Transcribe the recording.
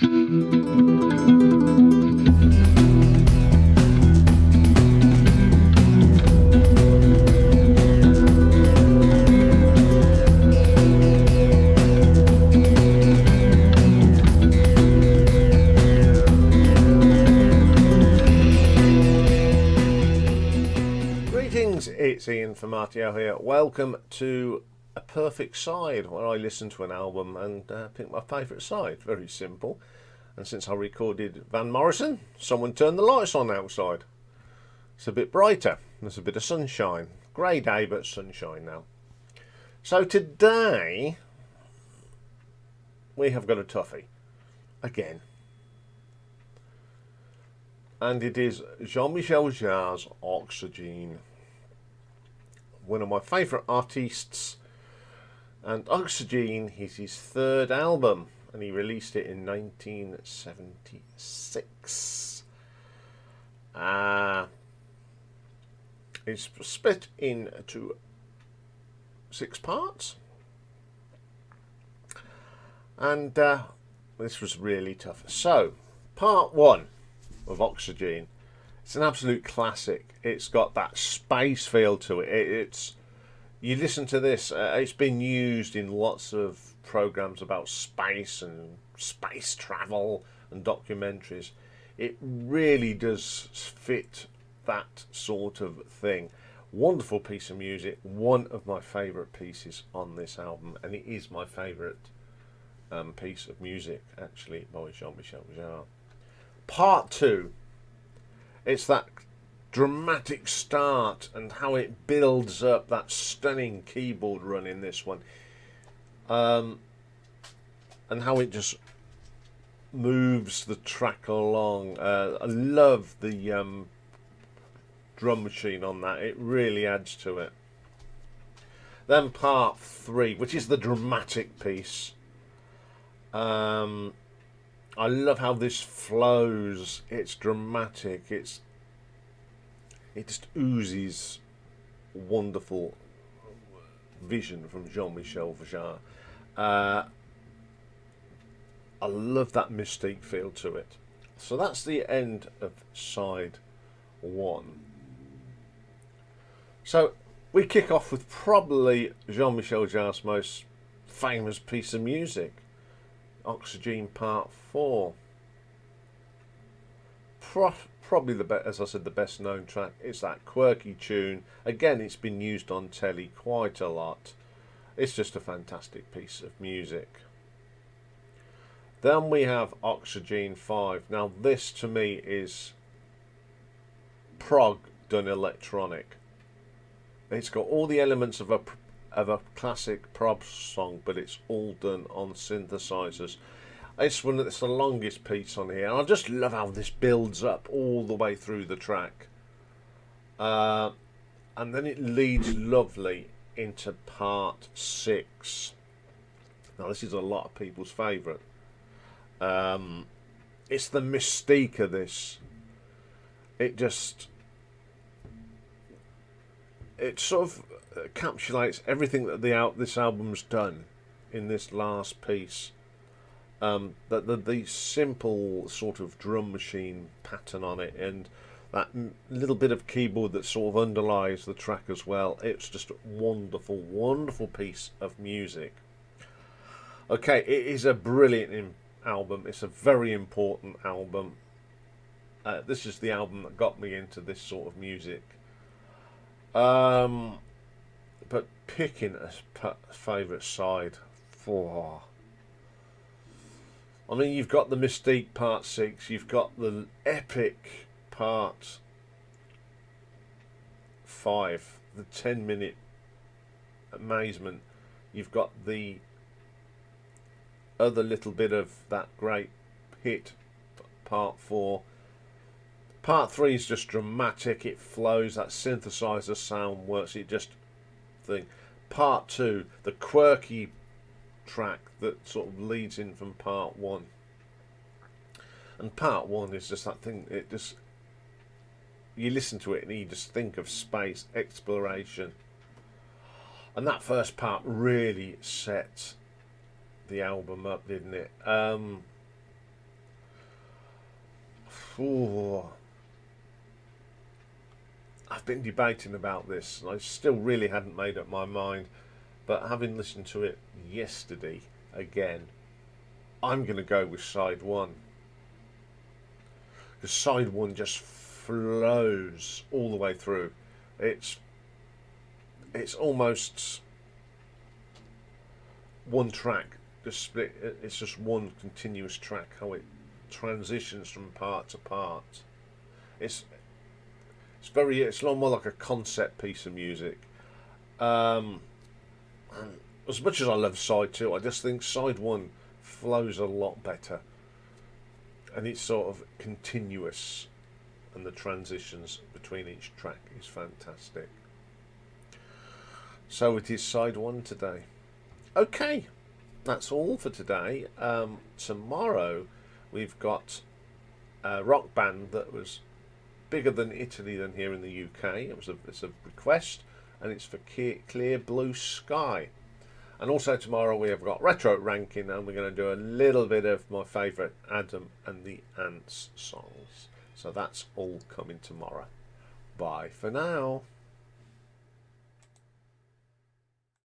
It's Iain from RTO here. Welcome to A Perfect Side, where I listen to an album and pick my favourite side. Very simple. And since I recorded Van Morrison, someone turned the lights on outside. It's a bit brighter. There's a bit of sunshine. Grey day, but sunshine now. So today, we have got a toughie. Again. And it is Jean-Michel Jarre's Oxygène. One of my favourite artists, and Oxygène is his third album, and he released it in 1976. It's split into 6 parts, and this was really tough. So, part 1 of Oxygène. It's an absolute classic. It's got that space feel to it. You listen to this, it's been used in lots of programs about space and space travel and documentaries. It really does fit that sort of thing. Wonderful piece of music, one of my favourite pieces on this album, and it is my favourite piece of music actually by Jean-Michel Jarre. Part 2. It's that dramatic start and how it builds up, that stunning keyboard run in this one. And how it just moves the track along. I love the drum machine on that. It really adds to it. Then part 3, which is the dramatic piece. I love how this flows. It's dramatic. It just oozes wonderful vision from Jean-Michel Jarre. I love that mystique feel to it. So that's the end of side 1. So we kick off with probably Jean-Michel Jarre's most famous piece of music. Oxygène Part 4. Probably as I said, the best known track. It's that quirky tune. Again, it's been used on telly quite a lot. It's just a fantastic piece of music. Then we have Oxygène 5. Now this to me is prog done electronic. It's got all the elements of a classic prog song, but it's all done on synthesizers. It's the longest piece on here, and I just love how this builds up all the way through the track, and then it leads lovely into part 6. Now this is a lot of people's favourite. It's the mystique of this. It sort of encapsulates everything that this album's done in this last piece. The simple sort of drum machine pattern on it, and that little bit of keyboard that sort of underlies the track as well. It's just a wonderful, wonderful piece of music. Okay, it is a brilliant album. It's a very important album. This is the album that got me into this sort of music. But picking a favourite side, I mean, you've got the Mystique Part 6, you've got the epic Part 5, the 10-minute amazement. You've got the other little bit of that great hit, Part 4. Part 3 is just dramatic, it flows, that synthesizer sound works, it just thing. Part 2, the quirky track that sort of leads in from Part 1. And Part 1 is just that thing, it just, you listen to it and you just think of space exploration. And that first part really set the album up, didn't it? Ooh. I've been debating about this, and I still really hadn't made up my mind. But having listened to it yesterday again, I'm going to go with side one. Because side one just flows all the way through. It's almost one track, just split. It's just one continuous track. How it transitions from part to part. It's a lot more like a concept piece of music. And as much as I love side two, I just think side one flows a lot better, and it's sort of continuous, and the transitions between each track is fantastic. So it is side one today. Okay, that's all for today. Tomorrow we've got a rock band that was bigger than Italy than here in the UK. It's a request, and it's for Clear Blue Sky. And also tomorrow we have got retro ranking, and we're going to do a little bit of my favourite Adam and the Ants songs. So that's all coming tomorrow. Bye for now.